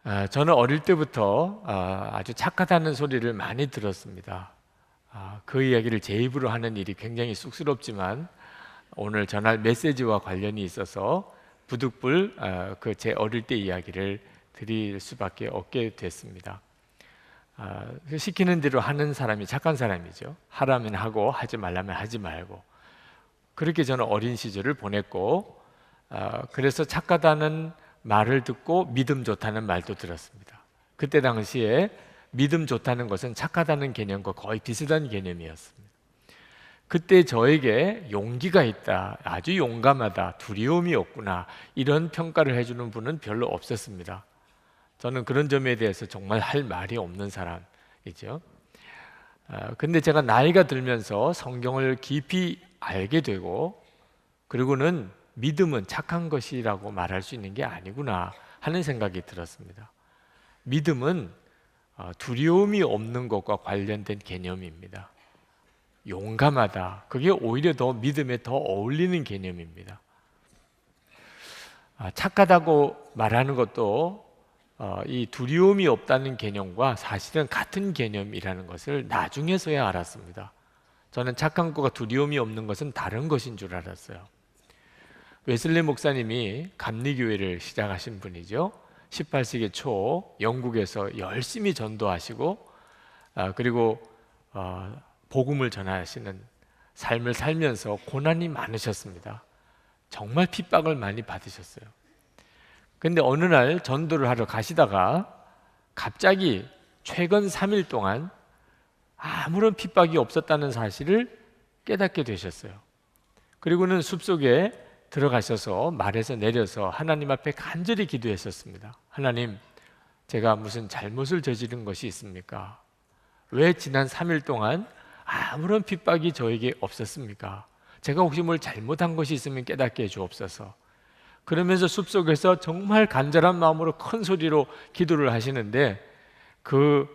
저는 어릴 때부터 아주 착하다는 소리를 많이 들었습니다. 그 이야기를 제 입으로 하는 일이 굉장히 쑥스럽지만 오늘 전할 메시지와 관련이 있어서 부득불 그 제 어릴 때 이야기를 드릴 수밖에 없게 됐습니다. 시키는 대로 하는 사람이 착한 사람이죠. 하라면 하고 하지 말라면 하지 말고, 그렇게 저는 어린 시절을 보냈고, 그래서 착하다는 말을 듣고 믿음 좋다는 말도 들었습니다. 그때 당시에 믿음 좋다는 것은 착하다는 개념과 거의 비슷한 개념이었습니다. 그때 저에게 용기가 있다, 아주 용감하다, 두려움이 없구나, 이런 평가를 해주는 분은 별로 없었습니다. 저는 그런 점에 대해서 정말 할 말이 없는 사람이죠. 근데 제가 나이가 들면서 성경을 깊이 알게 되고, 그리고는 믿음은 착한 것이라고 말할 수 있는 게 아니구나 하는 생각이 들었습니다. 믿음은 두려움이 없는 것과 관련된 개념입니다. 용감하다, 그게 오히려 더 믿음에 더 어울리는 개념입니다. 착하다고 말하는 것도 이 두려움이 없다는 개념과 사실은 같은 개념이라는 것을 나중에서야 알았습니다. 저는 착한 것과 두려움이 없는 것은 다른 것인 줄 알았어요. 웨슬리 목사님이 감리교회를 시작하신 분이죠. 18세기 초 영국에서 열심히 전도하시고 그리고 복음을 전하시는 삶을 살면서 고난이 많으셨습니다. 정말 핍박을 많이 받으셨어요. 근데 어느 날 전도를 하러 가시다가 갑자기 최근 3일 동안 아무런 핍박이 없었다는 사실을 깨닫게 되셨어요. 그리고는 숲속에 들어가셔서 말에서 내려서 하나님 앞에 간절히 기도했었습니다. 하나님, 제가 무슨 잘못을 저지른 것이 있습니까? 왜 지난 3일 동안 아무런 핍박이 저에게 없었습니까? 제가 혹시 뭘 잘못한 것이 있으면 깨닫게 해 주옵소서. 그러면서 숲속에서 정말 간절한 마음으로 큰 소리로 기도를 하시는데, 그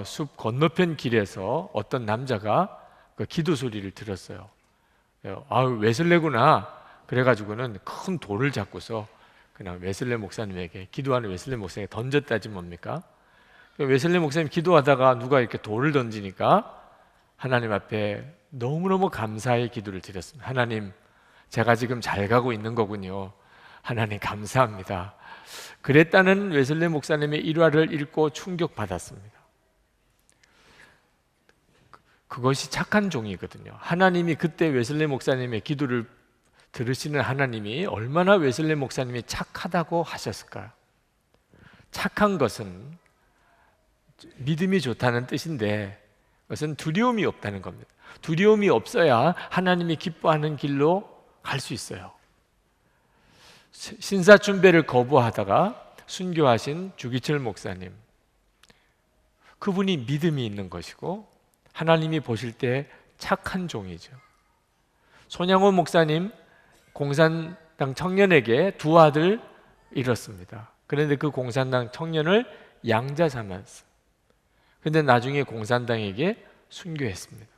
숲 건너편 길에서 어떤 남자가 그 기도 소리를 들었어요. 웨슬레구나. 그래가지고는 큰 돌을 잡고서 그냥 웨슬레 목사님에게, 기도하는 웨슬레 목사님에게 던졌다지 뭡니까? 웨슬레 목사님 기도하다가 누가 이렇게 돌을 던지니까 하나님 앞에 너무너무 감사의 기도를 드렸습니다. 하나님, 제가 지금 잘 가고 있는 거군요. 하나님 감사합니다. 그랬다는 웨슬레 목사님의 일화를 읽고 충격받았습니다. 그것이 착한 종이거든요. 하나님이 그때 웨슬레 목사님의 기도를 들으시는 하나님이 얼마나 웨슬레 목사님이 착하다고 하셨을까요? 착한 것은 믿음이 좋다는 뜻인데, 그것은 두려움이 없다는 겁니다. 두려움이 없어야 하나님이 기뻐하는 길로 갈 수 있어요. 신사춘배를 거부하다가 순교하신 주기철 목사님, 그분이 믿음이 있는 것이고 하나님이 보실 때 착한 종이죠. 손양원 목사님, 공산당 청년에게 두 아들 잃었습니다. 그런데 그 공산당 청년을 양자 삼았어요. 그런데 나중에 공산당에게 순교했습니다.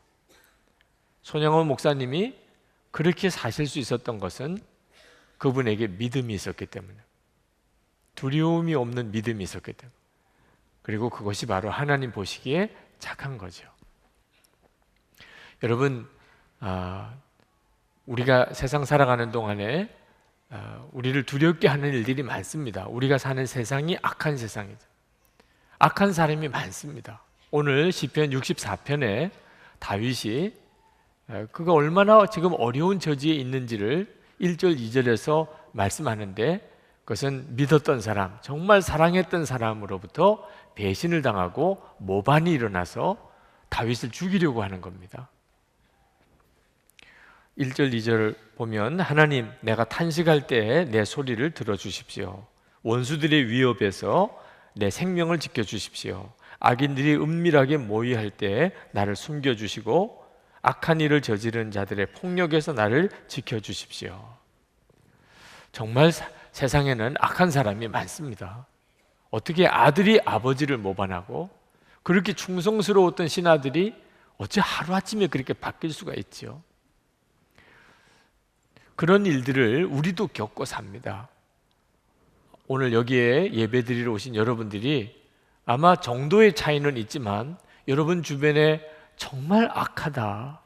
손양원 목사님이 그렇게 사실 수 있었던 것은 그분에게 믿음이 있었기 때문에, 두려움이 없는 믿음이 있었기 때문에, 그리고 그것이 바로 하나님 보시기에 착한 거죠. 여러분, 우리가 세상 살아가는 동안에 우리를 두렵게 하는 일들이 많습니다. 우리가 사는 세상이 악한 세상이죠. 악한 사람이 많습니다. 오늘 시편 64편에 다윗이 그가 얼마나 지금 어려운 처지에 있는지를 1절 2절에서 말씀하는데, 그것은 믿었던 사람, 정말 사랑했던 사람으로부터 배신을 당하고 모반이 일어나서 다윗을 죽이려고 하는 겁니다. 1절 2절 보면, 하나님, 내가 탄식할 때에 내 소리를 들어주십시오. 원수들의 위협에서 내 생명을 지켜주십시오. 악인들이 은밀하게 모의할 때에 나를 숨겨주시고 악한 일을 저지르는 자들의 폭력에서 나를 지켜주십시오. 정말 세상에는 악한 사람이 많습니다. 어떻게 아들이 아버지를 모반하고 그렇게 충성스러웠던 신하들이 어찌 하루아침에 그렇게 바뀔 수가 있죠? 그런 일들을 우리도 겪고 삽니다. 오늘 여기에 예배드리러 오신 여러분들이 아마 정도의 차이는 있지만 여러분 주변에 정말 악하다,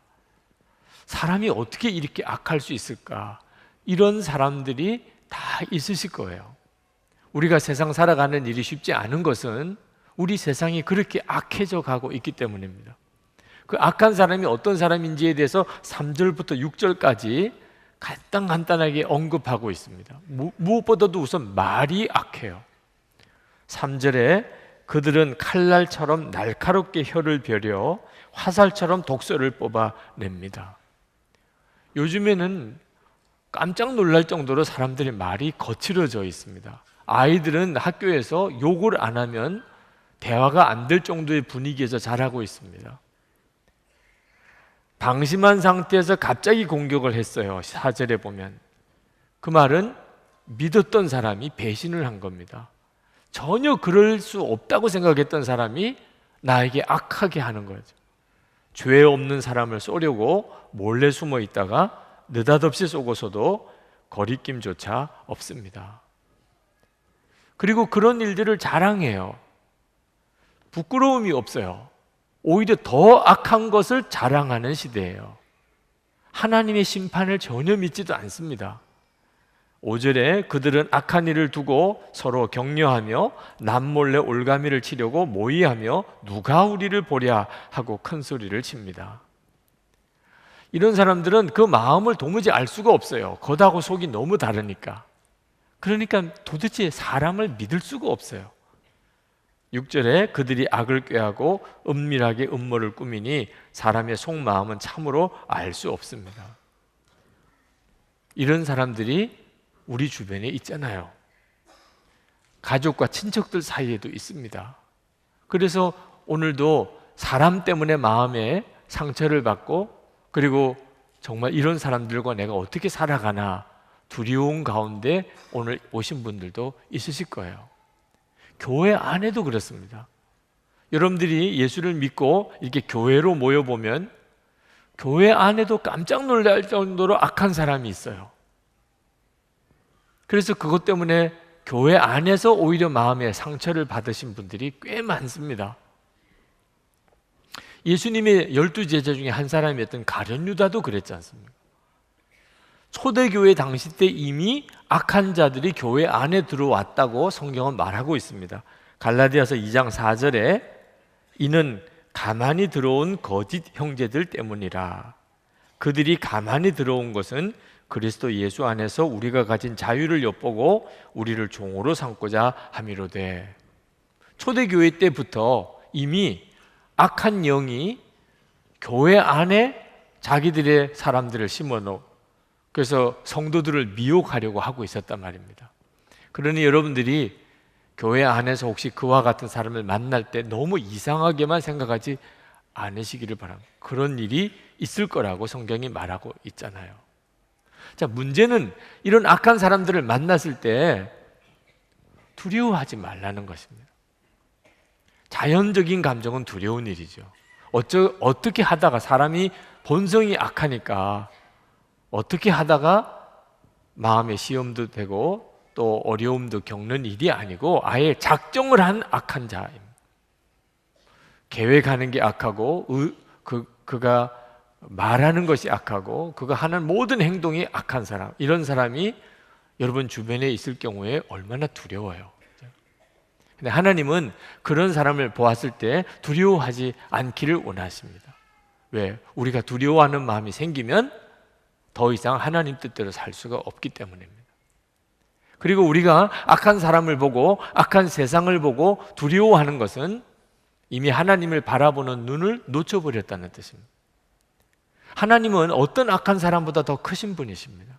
사람이 어떻게 이렇게 악할 수 있을까, 이런 사람들이 다 있으실 거예요. 우리가 세상 살아가는 일이 쉽지 않은 것은 우리 세상이 그렇게 악해져 가고 있기 때문입니다. 그 악한 사람이 어떤 사람인지에 대해서 3절부터 6절까지 간단하게 언급하고 있습니다. 무엇보다도 우선 말이 악해요. 3절에 그들은 칼날처럼 날카롭게 혀를 벼려 화살처럼 독소를 뽑아냅니다. 요즘에는 깜짝 놀랄 정도로 사람들의 말이 거칠어져 있습니다. 아이들은 학교에서 욕을 안 하면 대화가 안 될 정도의 분위기에서 자라고 있습니다. 방심한 상태에서 갑자기 공격을 했어요. 4절에 보면 그 말은 믿었던 사람이 배신을 한 겁니다. 전혀 그럴 수 없다고 생각했던 사람이 나에게 악하게 하는 거죠. 죄 없는 사람을 쏘려고 몰래 숨어 있다가 느닷없이 쏘고서도 거리낌조차 없습니다. 그리고 그런 일들을 자랑해요. 부끄러움이 없어요. 오히려 더 악한 것을 자랑하는 시대예요. 하나님의 심판을 전혀 믿지도 않습니다. 5절에 그들은 악한 일을 두고 서로 격려하며 남몰래 올가미를 치려고 모의하며 누가 우리를 보랴 하고 큰 소리를 칩니다. 이런 사람들은 그 마음을 도무지 알 수가 없어요. 겉하고 속이 너무 다르니까. 그러니까 도대체 사람을 믿을 수가 없어요. 6절에 그들이 악을 꾀하고 은밀하게 음모를 꾸미니 사람의 속마음은 참으로 알 수 없습니다. 이런 사람들이 우리 주변에 있잖아요. 가족과 친척들 사이에도 있습니다. 그래서 오늘도 사람 때문에 마음에 상처를 받고, 그리고 정말 이런 사람들과 내가 어떻게 살아가나 두려운 가운데 오늘 오신 분들도 있으실 거예요. 교회 안에도 그렇습니다. 여러분들이 예수를 믿고 이렇게 교회로 모여보면 교회 안에도 깜짝 놀랄 정도로 악한 사람이 있어요. 그래서 그것 때문에 교회 안에서 오히려 마음에 상처를 받으신 분들이 꽤 많습니다. 예수님의 12제자 중에 한 사람이었던 가룟 유다도 그랬지 않습니까? 초대교회 당시 때 이미 악한 자들이 교회 안에 들어왔다고 성경은 말하고 있습니다. 갈라디아서 2장 4절에 이는 가만히 들어온 거짓 형제들 때문이라. 그들이 가만히 들어온 것은 그리스도 예수 안에서 우리가 가진 자유를 엿보고 우리를 종으로 삼고자 함이로되. 초대교회 때부터 이미 악한 영이 교회 안에 자기들의 사람들을 심어놓고 그래서 성도들을 미혹하려고 하고 있었단 말입니다. 그러니 여러분들이 교회 안에서 혹시 그와 같은 사람을 만날 때 너무 이상하게만 생각하지 않으시기를 바랍니다. 그런 일이 있을 거라고 성경이 말하고 있잖아요. 자, 문제는 이런 악한 사람들을 만났을 때 두려워하지 말라는 것입니다. 자연적인 감정은 두려운 일이죠. 어떻게 하다가 사람이 본성이 악하니까 어떻게 하다가 마음의 시험도 되고 또 어려움도 겪는 일이 아니고 아예 작정을 한 악한 자입니다. 계획하는 게 악하고 그가 말하는 것이 악하고 그가 하는 모든 행동이 악한 사람, 이런 사람이 여러분 주변에 있을 경우에 얼마나 두려워요. 근데 하나님은 그런 사람을 보았을 때 두려워하지 않기를 원하십니다. 왜? 우리가 두려워하는 마음이 생기면 더 이상 하나님 뜻대로 살 수가 없기 때문입니다. 그리고 우리가 악한 사람을 보고 악한 세상을 보고 두려워하는 것은 이미 하나님을 바라보는 눈을 놓쳐버렸다는 뜻입니다. 하나님은 어떤 악한 사람보다 더 크신 분이십니다.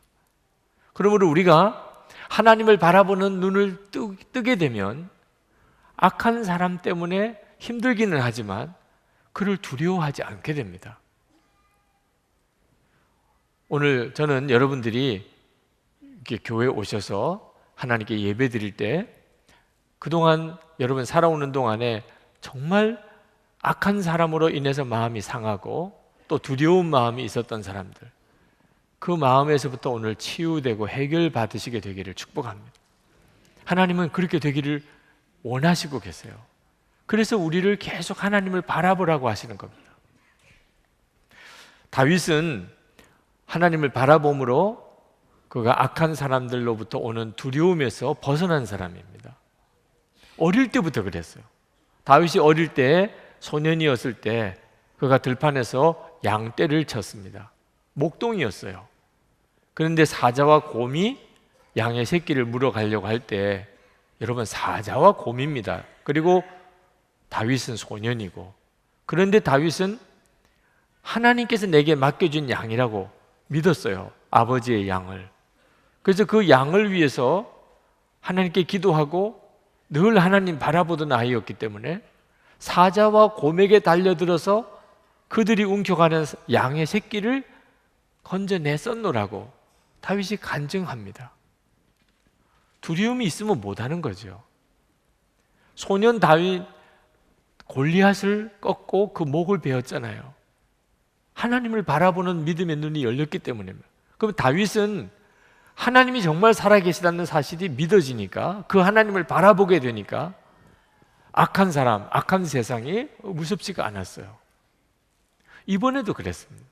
그러므로 우리가 하나님을 바라보는 눈을 뜨게 되면 악한 사람 때문에 힘들기는 하지만 그를 두려워하지 않게 됩니다. 오늘 저는 여러분들이 이렇게 교회에 오셔서 하나님께 예배 드릴 때 그동안 여러분 살아오는 동안에 정말 악한 사람으로 인해서 마음이 상하고 또 두려운 마음이 있었던 사람들, 그 마음에서부터 오늘 치유되고 해결받으시게 되기를 축복합니다. 하나님은 그렇게 되기를 원하시고 계세요. 그래서 우리를 계속 하나님을 바라보라고 하시는 겁니다. 다윗은 하나님을 바라봄으로 그가 악한 사람들로부터 오는 두려움에서 벗어난 사람입니다. 어릴 때부터 그랬어요. 다윗이 어릴 때 소년이었을 때 그가 들판에서 양떼를 쳤습니다. 목동이었어요. 그런데 사자와 곰이 양의 새끼를 물어가려고 할 때, 여러분, 사자와 곰입니다. 그리고 다윗은 소년이고, 그런데 다윗은 하나님께서 내게 맡겨준 양이라고 믿었어요. 아버지의 양을. 그래서 그 양을 위해서 하나님께 기도하고 늘 하나님 바라보던 아이였기 때문에 사자와 곰에게 달려들어서 그들이 움켜가는 양의 새끼를 건져냈었노라고 다윗이 간증합니다. 두려움이 있으면 못하는 거죠. 소년 다윗 골리앗을 꺾고 그 목을 베었잖아요. 하나님을 바라보는 믿음의 눈이 열렸기 때문입니다. 그럼 다윗은 하나님이 정말 살아계시다는 사실이 믿어지니까, 그 하나님을 바라보게 되니까 악한 사람, 악한 세상이 무섭지가 않았어요. 이번에도 그랬습니다.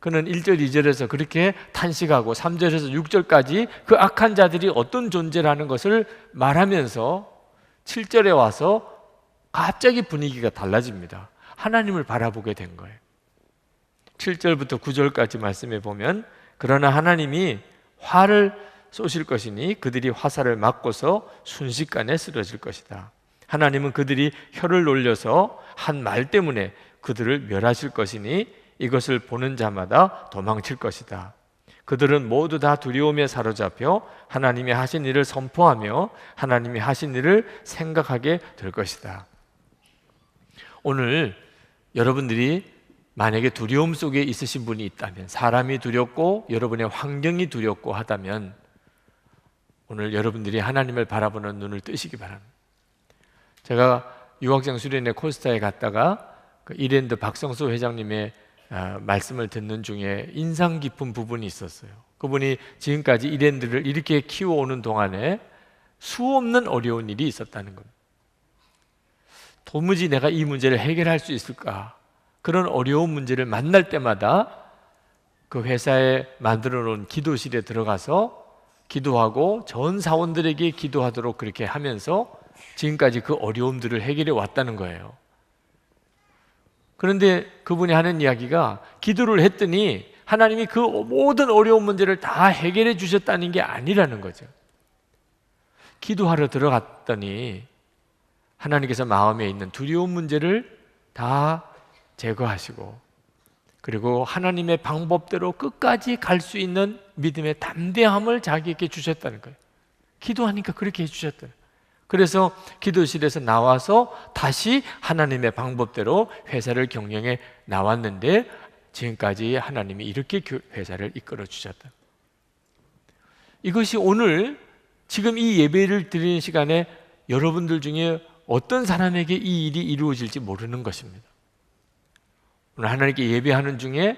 그는 1절, 2절에서 그렇게 탄식하고 3절에서 6절까지 그 악한 자들이 어떤 존재라는 것을 말하면서 7절에 와서 갑자기 분위기가 달라집니다. 하나님을 바라보게 된 거예요. 7절부터 9절까지 말씀해 보면, 그러나 하나님이 화를 쏘실 것이니 그들이 화살을 맞고서 순식간에 쓰러질 것이다. 하나님은 그들이 혀를 놀려서 한 말 때문에 그들을 멸하실 것이니 이것을 보는 자마다 도망칠 것이다. 그들은 모두 다 두려움에 사로잡혀 하나님이 하신 일을 선포하며 하나님이 하신 일을 생각하게 될 것이다. 오늘 여러분들이 만약에 두려움 속에 있으신 분이 있다면, 사람이 두렵고 여러분의 환경이 두렵고 하다면 오늘 여러분들이 하나님을 바라보는 눈을 뜨시기 바랍니다. 제가 유학생 수련회 코스타에 갔다가 그 이랜드 박성수 회장님의 말씀을 듣는 중에 인상 깊은 부분이 있었어요. 그분이 지금까지 이랜드를 이렇게 키워오는 동안에 수없는 어려운 일이 있었다는 겁니다. 도무지 내가 이 문제를 해결할 수 있을까? 그런 어려운 문제를 만날 때마다 그 회사에 만들어 놓은 기도실에 들어가서 기도하고 전 사원들에게 기도하도록 그렇게 하면서 지금까지 그 어려움들을 해결해 왔다는 거예요. 그런데 그분이 하는 이야기가, 기도를 했더니 하나님이 그 모든 어려운 문제를 다 해결해 주셨다는 게 아니라는 거죠. 기도하러 들어갔더니 하나님께서 마음에 있는 두려운 문제를 다 제거하시고, 그리고 하나님의 방법대로 끝까지 갈 수 있는 믿음의 담대함을 자기에게 주셨다는 거예요. 기도하니까 그렇게 해주셨다는 거예요. 그래서 기도실에서 나와서 다시 하나님의 방법대로 회사를 경영해 나왔는데, 지금까지 하나님이 이렇게 회사를 이끌어 주셨다. 이것이 오늘 지금 이 예배를 드리는 시간에 여러분들 중에 어떤 사람에게 이 일이 이루어질지 모르는 것입니다. 오늘 하나님께 예배하는 중에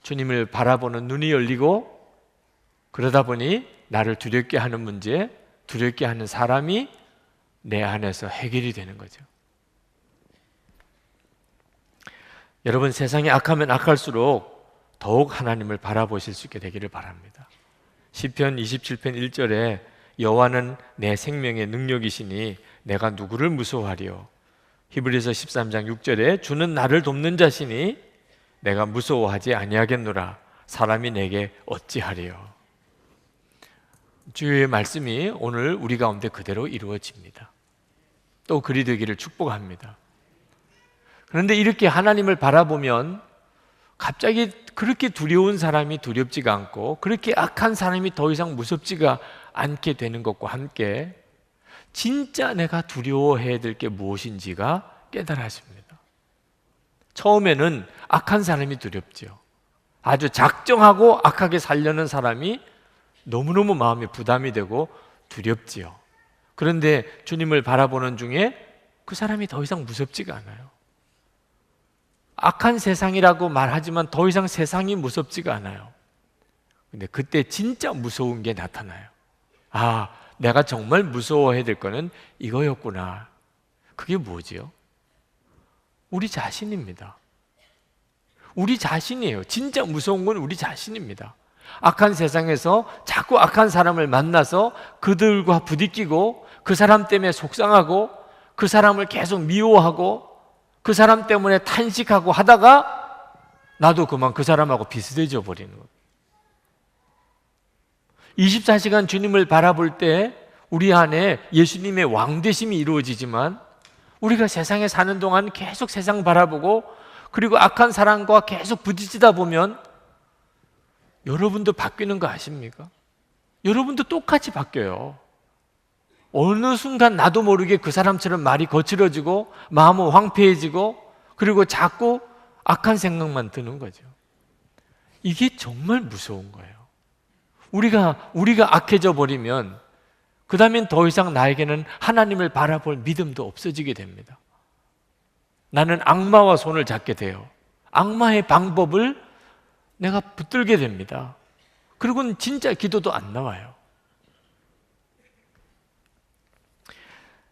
주님을 바라보는 눈이 열리고, 그러다 보니 나를 두렵게 하는 문제, 두렵게 하는 사람이 내 안에서 해결이 되는 거죠. 여러분, 세상이 악하면 악할수록 더욱 하나님을 바라보실 수 있게 되기를 바랍니다. 시편 27편 1절에 여호와는 내 생명의 능력이시니 내가 누구를 무서워하리요. 히브리서 13장 6절에 주는 나를 돕는 자시니 내가 무서워하지 아니하겠노라. 사람이 내게 어찌하리요. 주의 말씀이 오늘 우리 가운데 그대로 이루어집니다. 또 그리 되기를 축복합니다. 그런데 이렇게 하나님을 바라보면 갑자기 그렇게 두려운 사람이 두렵지가 않고, 그렇게 악한 사람이 더 이상 무섭지가 않게 되는 것과 함께 진짜 내가 두려워해야 될 게 무엇인지가 깨달아집니다. 처음에는 악한 사람이 두렵죠. 아주 작정하고 악하게 살려는 사람이 너무너무 마음에 부담이 되고 두렵지요. 그런데 주님을 바라보는 중에 그 사람이 더 이상 무섭지가 않아요. 악한 세상이라고 말하지만 더 이상 세상이 무섭지가 않아요. 근데 그때 진짜 무서운 게 나타나요. 아, 내가 정말 무서워해야 될 거는 이거였구나. 그게 뭐지요? 우리 자신입니다. 우리 자신이에요. 진짜 무서운 건 우리 자신입니다. 악한 세상에서 자꾸 악한 사람을 만나서 그들과 부딪히고 그 사람 때문에 속상하고 그 사람을 계속 미워하고 그 사람 때문에 탄식하고 하다가 나도 그만 그 사람하고 비슷해져 버리는 거예요. 24시간 주님을 바라볼 때 우리 안에 예수님의 왕되심이 이루어지지만 우리가 세상에 사는 동안 계속 세상 바라보고 그리고 악한 사람과 계속 부딪히다 보면 여러분도 바뀌는 거 아십니까? 여러분도 똑같이 바뀌어요. 어느 순간 나도 모르게 그 사람처럼 말이 거칠어지고 마음은 황폐해지고 그리고 자꾸 악한 생각만 드는 거죠. 이게 정말 무서운 거예요. 우리가 악해져 버리면 그 다음엔 더 이상 나에게는 하나님을 바라볼 믿음도 없어지게 됩니다. 나는 악마와 손을 잡게 돼요. 악마의 방법을 내가 붙들게 됩니다. 그리고는 진짜 기도도 안 나와요.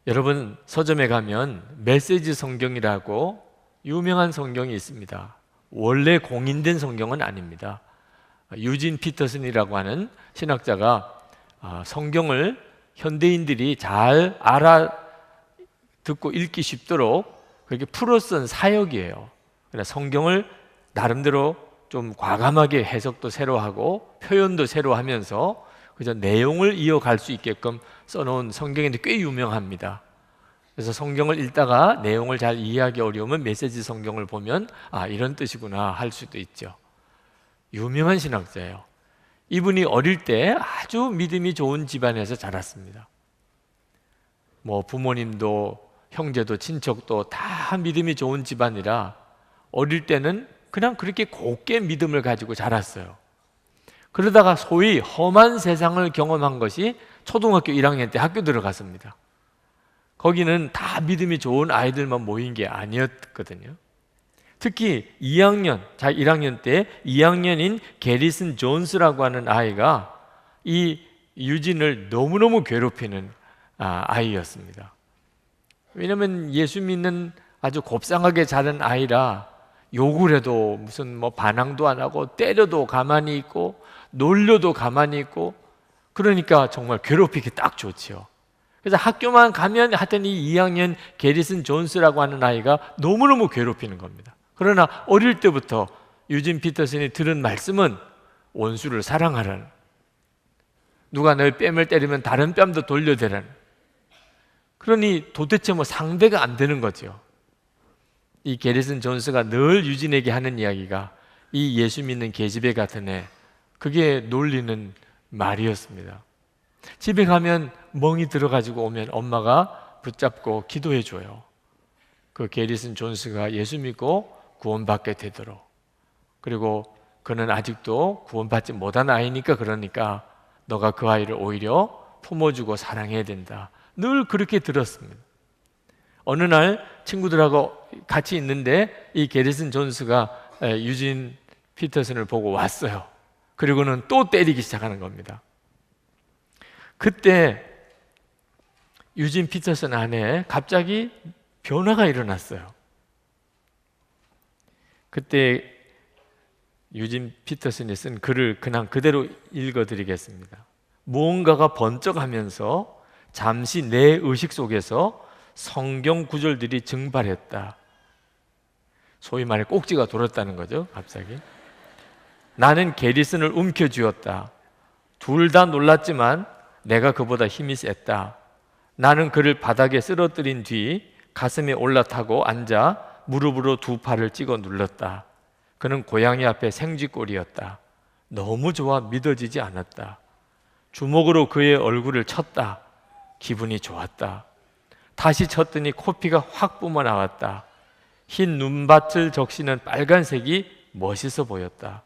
여러분, 서점에 가면 메시지 성경이라고 유명한 성경이 있습니다. 원래 공인된 성경은 아닙니다. 유진 피터슨이라고 하는 신학자가 성경을 현대인들이 잘 알아듣고 읽기 쉽도록 그렇게 풀어 쓴 사역이에요. 그래서 성경을 나름대로 좀 과감하게 해석도 새로 하고 표현도 새로 하면서 그저 내용을 이어갈 수 있게끔 써놓은 성경인데 꽤 유명합니다. 그래서 성경을 읽다가 내용을 잘 이해하기 어려우면 메시지 성경을 보면 이런 뜻이구나 할 수도 있죠. 유명한 신학자예요. 이분이 어릴 때 아주 믿음이 좋은 집안에서 자랐습니다. 부모님도 형제도 친척도 다 믿음이 좋은 집안이라 어릴 때는 그냥 그렇게 곱게 믿음을 가지고 자랐어요. 그러다가 소위 험한 세상을 경험한 것이 초등학교 1학년 때 학교 들어갔습니다. 거기는 다 믿음이 좋은 아이들만 모인 게 아니었거든요. 특히 1학년 때 2학년인 게리슨 존스라고 하는 아이가 이 유진을 너무너무 괴롭히는 아이였습니다. 왜냐하면 예수 믿는 아주 곱상하게 자란 아이라 욕을 해도 무슨 반항도 안 하고 때려도 가만히 있고 놀려도 가만히 있고 그러니까 정말 괴롭히기 딱 좋지요. 그래서 학교만 가면 하여튼 이 2학년 게리슨 존스라고 하는 아이가 너무너무 괴롭히는 겁니다. 그러나 어릴 때부터 유진 피터슨이 들은 말씀은 원수를 사랑하라는, 누가 널 뺨을 때리면 다른 뺨도 돌려대라는. 그러니 도대체 상대가 안 되는 거죠. 이 게리슨 존스가 늘 유진에게 하는 이야기가 이 예수 믿는 계집애 같은 애, 그게 놀리는 말이었습니다. 집에 가면 멍이 들어가지고 오면 엄마가 붙잡고 기도해 줘요. 그 게리슨 존스가 예수 믿고 구원받게 되도록. 그리고 그는 아직도 구원받지 못한 아이니까 그러니까 너가 그 아이를 오히려 품어주고 사랑해야 된다. 늘 그렇게 들었습니다. 어느 날 친구들하고 같이 있는데 이 게리슨 존스가 유진 피터슨을 보고 왔어요. 그리고는 또 때리기 시작하는 겁니다. 그때 유진 피터슨 안에 갑자기 변화가 일어났어요. 그때 유진 피터슨이 쓴 글을 그냥 그대로 읽어드리겠습니다. 무언가가 번쩍하면서 잠시 내 의식 속에서 성경 구절들이 증발했다. 소위 말해 꼭지가 돌았다는 거죠. 갑자기 나는 게리슨을 움켜쥐었다. 둘 다 놀랐지만 내가 그보다 힘이 셌다. 나는 그를 바닥에 쓰러뜨린 뒤 가슴에 올라타고 앉아 무릎으로 두 팔을 찍어 눌렀다. 그는 고양이 앞에 생쥐꼴이었다. 너무 좋아 믿어지지 않았다. 주먹으로 그의 얼굴을 쳤다. 기분이 좋았다. 다시 쳤더니 코피가 확 뿜어나왔다. 흰 눈밭을 적시는 빨간색이 멋있어 보였다.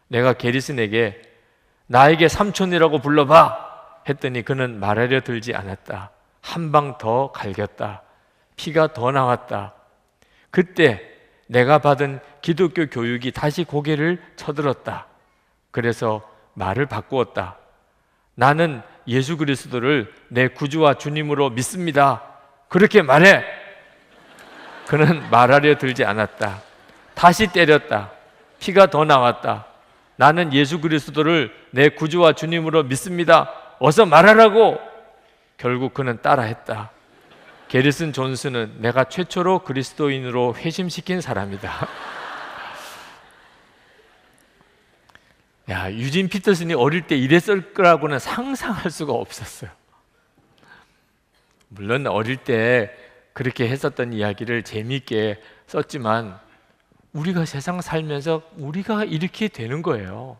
내가 게리슨에게 나에게 삼촌이라고 불러봐 했더니 그는 말하려 들지 않았다. 한 방 더 갈겼다. 피가 더 나왔다. 그때 내가 받은 기독교 교육이 다시 고개를 쳐들었다. 그래서 말을 바꾸었다. 나는 예수 그리스도를 내 구주와 주님으로 믿습니다. 그렇게 말해. 그는 말하려 들지 않았다. 다시 때렸다. 피가 더 나왔다. 나는 예수 그리스도를 내 구주와 주님으로 믿습니다. 어서 말하라고. 결국 그는 따라했다. 게리슨 존스는 내가 최초로 그리스도인으로 회심시킨 사람이다. 야, 유진 피터슨이 어릴 때 이랬을 거라고는 상상할 수가 없었어요. 물론 어릴 때 그렇게 했었던 이야기를 재미있게 썼지만 우리가 세상 살면서 우리가 이렇게 되는 거예요.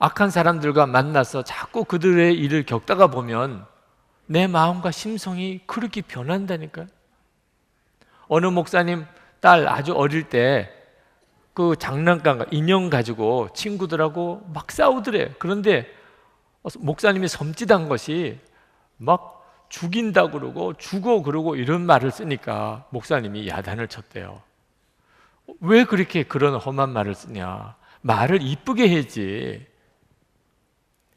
악한 사람들과 만나서 자꾸 그들의 일을 겪다가 보면 내 마음과 심성이 그렇게 변한다니까요. 어느 목사님 딸 아주 어릴 때 그 장난감 인형 가지고 친구들하고 막 싸우더래. 그런데 목사님이 섬찟한 것이 막 죽인다 그러고 죽어 그러고 이런 말을 쓰니까 목사님이 야단을 쳤대요. 왜 그렇게 그런 험한 말을 쓰냐? 말을 이쁘게 해야지.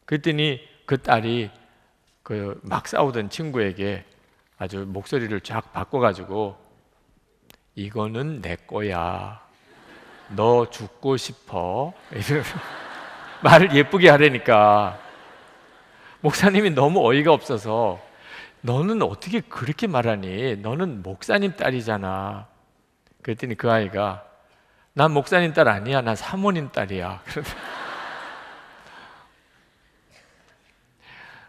그랬더니 그 딸이 그 막 싸우던 친구에게 아주 목소리를 쫙 바꿔가지고 이거는 내 거야. 너 죽고 싶어? 말을 예쁘게 하려니까 목사님이 너무 어이가 없어서 너는 어떻게 그렇게 말하니? 너는 목사님 딸이잖아. 그랬더니 그 아이가 난 목사님 딸 아니야. 난 사모님 딸이야.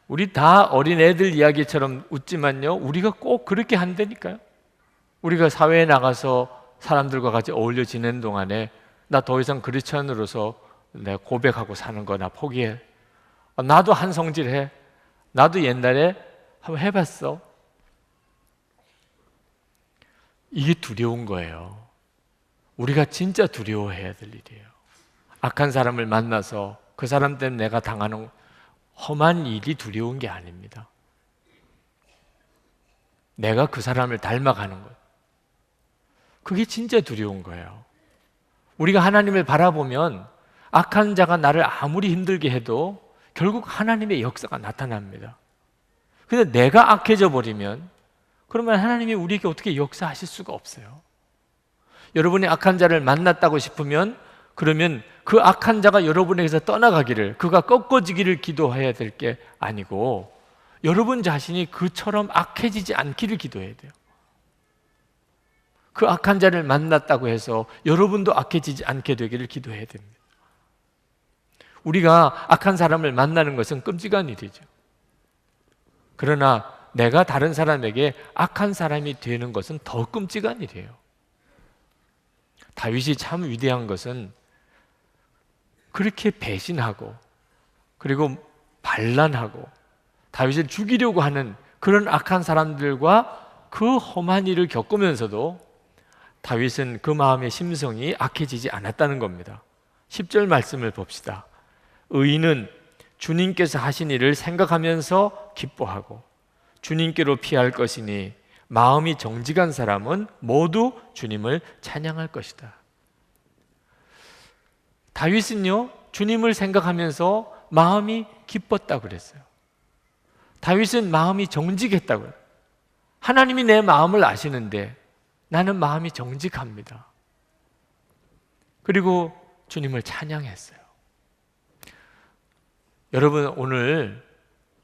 우리 다 어린애들 이야기처럼 웃지만요, 우리가 꼭 그렇게 한다니까요. 우리가 사회에 나가서 사람들과 같이 어울려 지내는 동안에 나 더 이상 크리스천으로서 내가 고백하고 사는 거 나 포기해. 나도 한성질해. 나도 옛날에 한번 해봤어. 이게 두려운 거예요. 우리가 진짜 두려워해야 될 일이에요. 악한 사람을 만나서 그 사람 때문에 내가 당하는 험한 일이 두려운 게 아닙니다. 내가 그 사람을 닮아가는 거예요. 그게 진짜 두려운 거예요. 우리가 하나님을 바라보면 악한 자가 나를 아무리 힘들게 해도 결국 하나님의 역사가 나타납니다. 근데 내가 악해져 버리면 그러면 하나님이 우리에게 어떻게 역사하실 수가 없어요. 여러분이 악한 자를 만났다고 싶으면 그러면 그 악한 자가 여러분에게서 떠나가기를, 그가 꺾어지기를 기도해야 될 게 아니고 여러분 자신이 그처럼 악해지지 않기를 기도해야 돼요. 그 악한 자를 만났다고 해서 여러분도 악해지지 않게 되기를 기도해야 됩니다. 우리가 악한 사람을 만나는 것은 끔찍한 일이죠. 그러나 내가 다른 사람에게 악한 사람이 되는 것은 더 끔찍한 일이에요. 다윗이 참 위대한 것은 그렇게 배신하고 그리고 반란하고 다윗을 죽이려고 하는 그런 악한 사람들과 그 험한 일을 겪으면서도 다윗은 그 마음의 심성이 악해지지 않았다는 겁니다. 10절 말씀을 봅시다. 의인은 주님께서 하신 일을 생각하면서 기뻐하고 주님께로 피할 것이니 마음이 정직한 사람은 모두 주님을 찬양할 것이다. 다윗은요, 주님을 생각하면서 마음이 기뻤다고 그랬어요. 다윗은 마음이 정직했다고요. 하나님이 내 마음을 아시는데 나는 마음이 정직합니다. 그리고 주님을 찬양했어요. 여러분, 오늘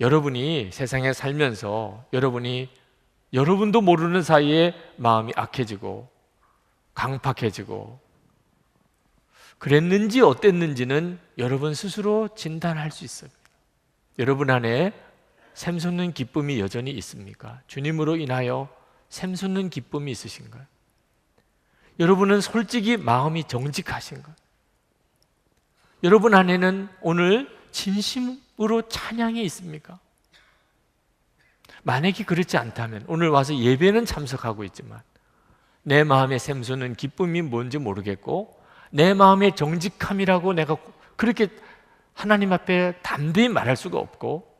여러분이 세상에 살면서 여러분도 모르는 사이에 마음이 악해지고 강팍해지고 그랬는지 어땠는지는 여러분 스스로 진단할 수 있습니다. 여러분 안에 샘솟는 기쁨이 여전히 있습니까? 주님으로 인하여 샘솟는 기쁨이 있으신가요? 여러분은 솔직히 마음이 정직하신가요? 여러분 안에는 오늘 진심으로 찬양이 있습니까? 만약에 그렇지 않다면 오늘 와서 예배는 참석하고 있지만 내 마음에 샘솟는 기쁨이 뭔지 모르겠고 내 마음의 정직함이라고 내가 그렇게 하나님 앞에 담대히 말할 수가 없고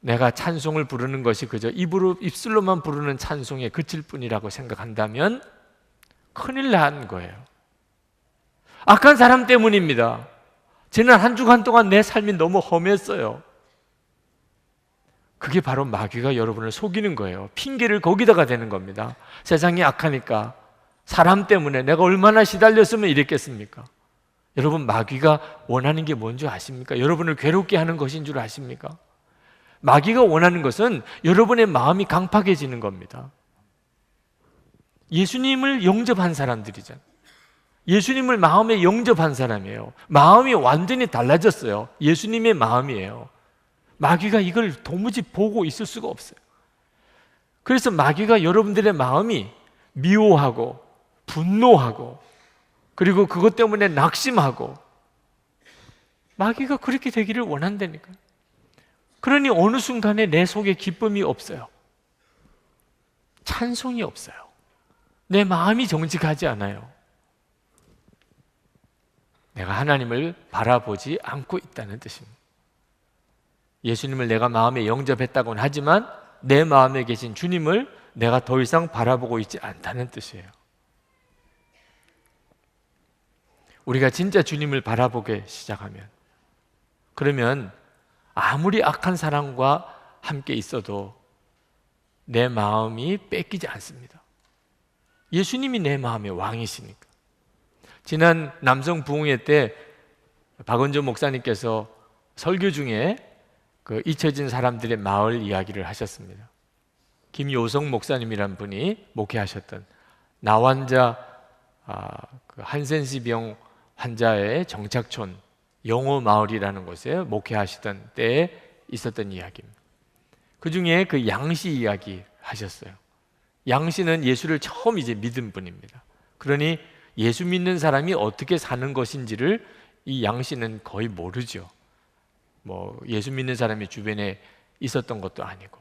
내가 찬송을 부르는 것이 그저 입술로만 부르는 찬송에 그칠 뿐이라고 생각한다면 큰일 난 거예요. 악한 사람 때문입니다. 지난 한 주간 동안 내 삶이 너무 험했어요. 그게 바로 마귀가 여러분을 속이는 거예요. 핑계를 거기다가 대는 겁니다. 세상이 악하니까, 사람 때문에 내가 얼마나 시달렸으면 이랬겠습니까? 여러분, 마귀가 원하는 게 뭔지 아십니까? 여러분을 괴롭게 하는 것인 줄 아십니까? 마귀가 원하는 것은 여러분의 마음이 강팍해지는 겁니다. 예수님을 영접한 사람들이잖아요. 예수님을 마음에 영접한 사람이에요. 마음이 완전히 달라졌어요. 예수님의 마음이에요. 마귀가 이걸 도무지 보고 있을 수가 없어요. 그래서 마귀가 여러분들의 마음이 미워하고 분노하고 그리고 그것 때문에 낙심하고, 마귀가 그렇게 되기를 원한다니까요. 그러니 어느 순간에 내 속에 기쁨이 없어요. 찬송이 없어요. 내 마음이 정직하지 않아요. 내가 하나님을 바라보지 않고 있다는 뜻입니다. 예수님을 내가 마음에 영접했다고는 하지만 내 마음에 계신 주님을 내가 더 이상 바라보고 있지 않다는 뜻이에요. 우리가 진짜 주님을 바라보게 시작하면, 그러면 아무리 악한 사람과 함께 있어도 내 마음이 뺏기지 않습니다. 예수님이 내 마음의 왕이시니까. 지난 남성 부흥회 때 박은조 목사님께서 설교 중에 그 잊혀진 사람들의 마을 이야기를 하셨습니다. 김요성 목사님이란 분이 목회하셨던 나환자 그 한센시병 환자의 정착촌 영호 마을이라는 곳에 목회하시던 때에 있었던 이야기입니다. 그 중에 그 양씨 이야기 하셨어요. 양씨는 예수를 처음 이제 믿은 분입니다. 그러니 예수 믿는 사람이 어떻게 사는 것인지를 이 양씨는 거의 모르죠. 뭐 예수 믿는 사람이 주변에 있었던 것도 아니고.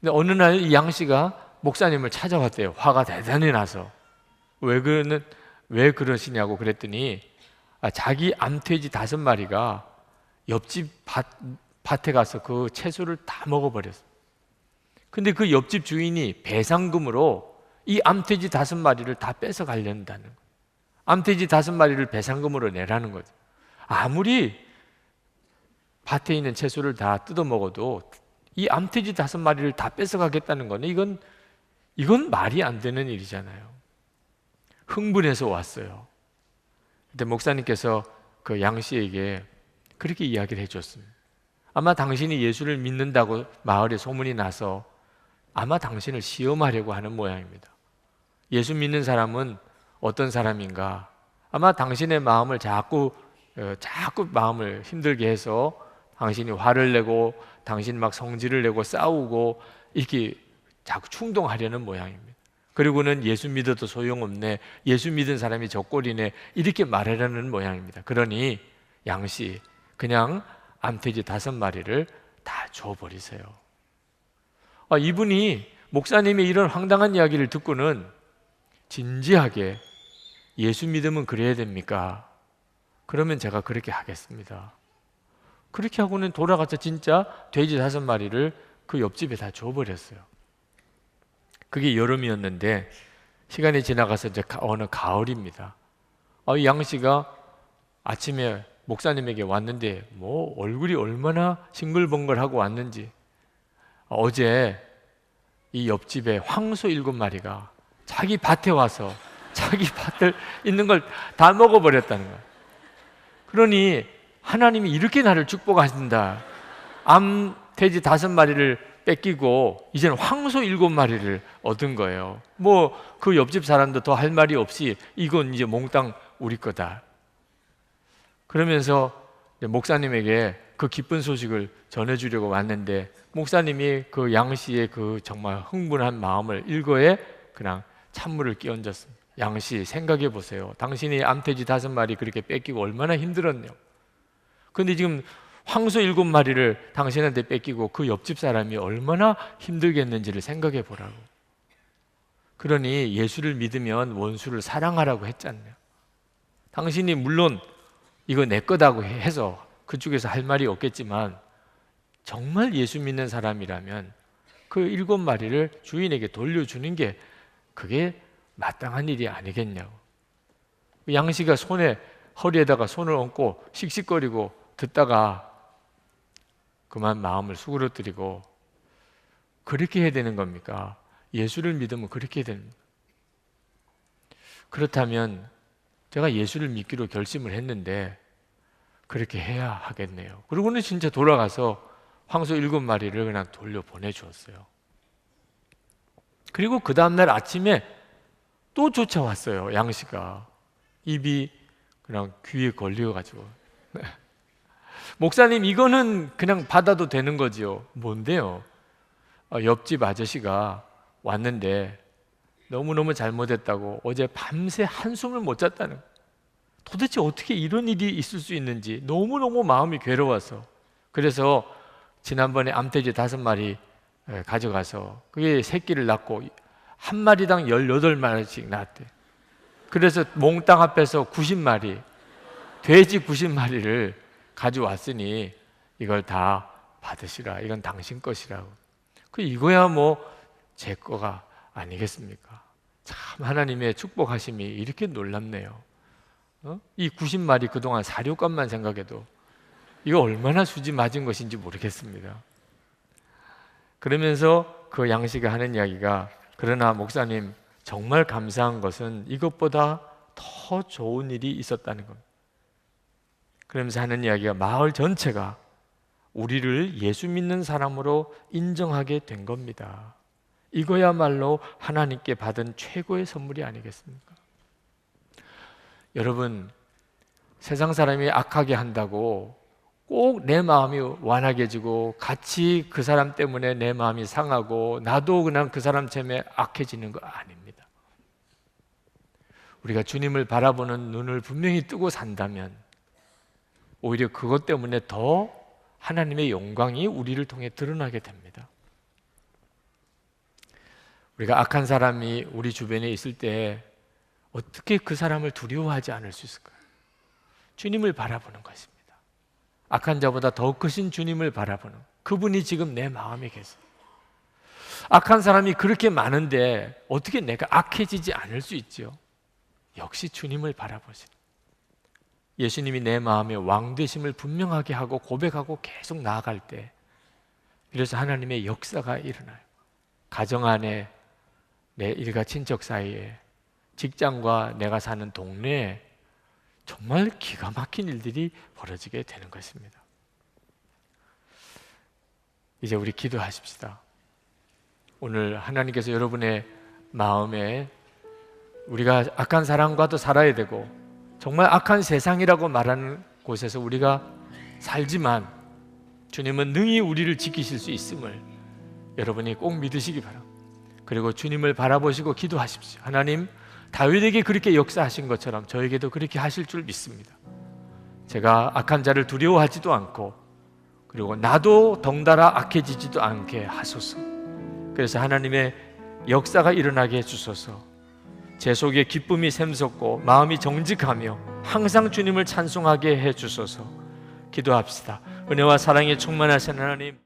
근데 어느 날 이 양씨가 목사님을 찾아왔대요. 화가 대단히 나서. 왜 그러시냐고 그랬더니 자기 암돼지 5마리가 옆집 밭에 가서 그 채소를 다 먹어버렸어요. 근데 그 옆집 주인이 배상금으로 이 암돼지 5마리를 다 뺏어 가려는다는 거예요. 암돼지 5마리를 배상금으로 내라는 거죠. 아무리 밭에 있는 채소를 다 뜯어 먹어도 이 암돼지 5마리를 다 뺏어 가겠다는 거는 이건 말이 안 되는 일이잖아요. 흥분해서 왔어요. 근데 목사님께서 그 양 씨에게 그렇게 이야기를 해줬습니다. 아마 당신이 예수를 믿는다고 마을에 소문이 나서 아마 당신을 시험하려고 하는 모양입니다. 예수 믿는 사람은 어떤 사람인가? 아마 당신의 마음을 자꾸 마음을 힘들게 해서 당신이 화를 내고 당신 막 성질을 내고 싸우고 이렇게 자꾸 충동하려는 모양입니다. 그리고는 예수 믿어도 소용없네, 예수 믿은 사람이 젖꼴이네, 이렇게 말하려는 모양입니다. 그러니 양씨 그냥 암돼지 5마리를 다 줘버리세요. 이분이 목사님의 이런 황당한 이야기를 듣고는 진지하게 예수 믿으면 그래야 됩니까? 그러면 제가 그렇게 하겠습니다. 그렇게 하고는 돌아가서 진짜 돼지 5마리를 그 옆집에 다 줘버렸어요. 그게 여름이었는데 시간이 지나가서 이제 어느 가을입니다. 이 양씨가 아침에 목사님에게 왔는데 뭐 얼굴이 얼마나 싱글벙글하고 왔는지, 어제 이 옆집에 황소 7마리가 자기 밭에 와서 자기 밭을 있는 걸 다 먹어버렸다는 거예요. 그러니 하나님이 이렇게 나를 축복하신다. 암돼지 5마리를 뺏기고 이제는 황소 7마리를 얻은 거예요. 뭐 그 옆집 사람도 더 할 말이 없이 이건 이제 몽땅 우리 거다. 그러면서 목사님에게 그 기쁜 소식을 전해주려고 왔는데 목사님이 그 양씨의 그 정말 흥분한 마음을 일거에 그냥 찬물을 끼얹었습니다. 양씨, 생각해 보세요. 당신이 암돼지 5마리 그렇게 뺏기고 얼마나 힘들었네요. 그런데 지금 황소 7마리를 당신한테 뺏기고 그 옆집 사람이 얼마나 힘들겠는지를 생각해 보라고. 그러니 예수를 믿으면 원수를 사랑하라고 했잖아요. 당신이 물론 이거 내 거다고 해서 그쪽에서 할 말이 없겠지만 정말 예수 믿는 사람이라면 그 7마리를 주인에게 돌려주는 게 그게 마땅한 일이 아니겠냐고. 양씨가 허리에다가 손을 얹고 씩씩거리고 듣다가 그만 마음을 수그러뜨리고 그렇게 해야 되는 겁니까? 예수를 믿으면 그렇게 해야 됩니다. 그렇다면 제가 예수를 믿기로 결심을 했는데 그렇게 해야 하겠네요. 그러고는 진짜 돌아가서 황소 7마리를 그냥 돌려 보내주었어요. 그리고 그 다음날 아침에 또 쫓아왔어요. 양씨가 입이 그냥 귀에 걸려가지고 목사님 이거는 그냥 받아도 되는 거지요. 뭔데요? 옆집 아저씨가 왔는데 너무너무 잘못했다고 어제 밤새 한숨을 못 잤다는 거예요. 도대체 어떻게 이런 일이 있을 수 있는지 너무너무 마음이 괴로워서, 그래서 지난번에 암돼지 5마리 가져가서 그게 새끼를 낳고 한 마리당 18마리씩 낳았대. 그래서 몽땅 합해서 90마리, 돼지 90마리를 가져왔으니 이걸 다 받으시라. 이건 당신 것이라고. 이거야 뭐 제 거가 아니겠습니까? 참 하나님의 축복하심이 이렇게 놀랍네요. 이 90마리 그동안 사료값만 생각해도 이거 얼마나 수지 맞은 것인지 모르겠습니다. 그러면서 그 양씨가 하는 이야기가, 그러나 목사님 정말 감사한 것은 이것보다 더 좋은 일이 있었다는 겁니다. 그러면서 하는 이야기가 마을 전체가 우리를 예수 믿는 사람으로 인정하게 된 겁니다. 이거야말로 하나님께 받은 최고의 선물이 아니겠습니까? 여러분, 세상 사람이 악하게 한다고 꼭 내 마음이 완악해지고 같이 그 사람 때문에 내 마음이 상하고 나도 그냥 그 사람 때문에 악해지는 거 아닙니다. 우리가 주님을 바라보는 눈을 분명히 뜨고 산다면 오히려 그것 때문에 더 하나님의 영광이 우리를 통해 드러나게 됩니다. 우리가 악한 사람이 우리 주변에 있을 때 어떻게 그 사람을 두려워하지 않을 수 있을까요? 주님을 바라보는 것입니다. 악한 자보다 더 크신 주님을 바라보는, 그분이 지금 내 마음에 계세요. 악한 사람이 그렇게 많은데 어떻게 내가 악해지지 않을 수 있죠? 역시 주님을 바라보시는, 예수님이 내 마음의 왕 되심을 분명하게 하고 고백하고 계속 나아갈 때, 그래서 하나님의 역사가 일어나요. 가정 안에, 내 일가 친척 사이에, 직장과 내가 사는 동네에 정말 기가 막힌 일들이 벌어지게 되는 것입니다. 이제 우리 기도하십시다. 오늘 하나님께서 여러분의 마음에 우리가 악한 사람과도 살아야 되고 정말 악한 세상이라고 말하는 곳에서 우리가 살지만 주님은 능히 우리를 지키실 수 있음을 여러분이 꼭 믿으시기 바랍니다. 그리고 주님을 바라보시고 기도하십시오. 하나님, 다윗에게 그렇게 역사하신 것처럼 저에게도 그렇게 하실 줄 믿습니다. 제가 악한 자를 두려워하지도 않고 그리고 나도 덩달아 악해지지도 않게 하소서. 그래서 하나님의 역사가 일어나게 해주소서. 제 속에 기쁨이 샘솟고 마음이 정직하며 항상 주님을 찬송하게 해주소서. 기도합시다. 은혜와 사랑에 충만하신 하나님,